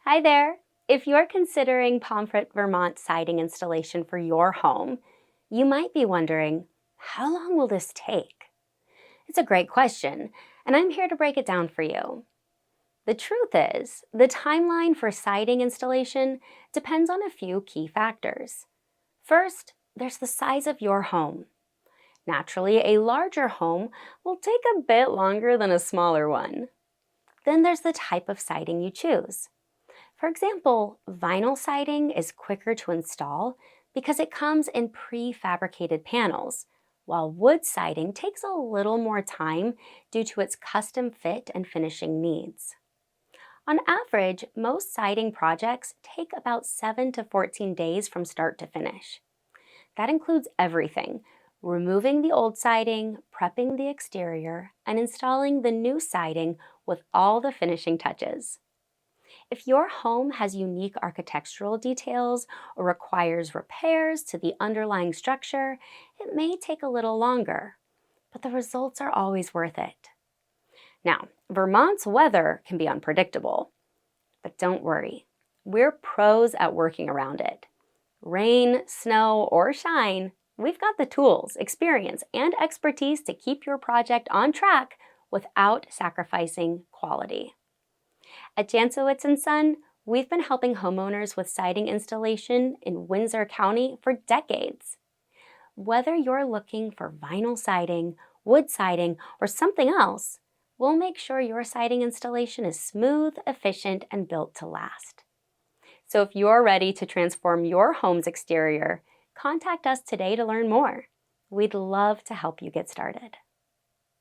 Hi there! If you're considering Pomfret, Vermont siding installation for your home, you might be wondering, how long will this take? It's a great question, and I'm here to break it down for you. The truth is, the timeline for siding installation depends on a few key factors. First, there's the size of your home. Naturally, a larger home will take a bit longer than a smaller one. Then there's the type of siding you choose. For example, vinyl siding is quicker to install because it comes in prefabricated panels, while wood siding takes a little more time due to its custom fit and finishing needs. On average, most siding projects take about 7 to 14 days from start to finish. That includes everything: removing the old siding, prepping the exterior, and installing the new siding with all the finishing touches. If your home has unique architectural details or requires repairs to the underlying structure, it may take a little longer, but the results are always worth it. Now, Vermont's weather can be unpredictable, but don't worry, we're pros at working around it. Rain, snow, or shine, we've got the tools, experience, and expertise to keep your project on track without sacrificing quality. At Jancewicz Son, we've been helping homeowners with siding installation in Windsor County for decades. Whether you're looking for vinyl siding, wood siding, or something else, we'll make sure your siding installation is smooth, efficient, and built to last. So if you're ready to transform your home's exterior, contact us today to learn more. We'd love to help you get started.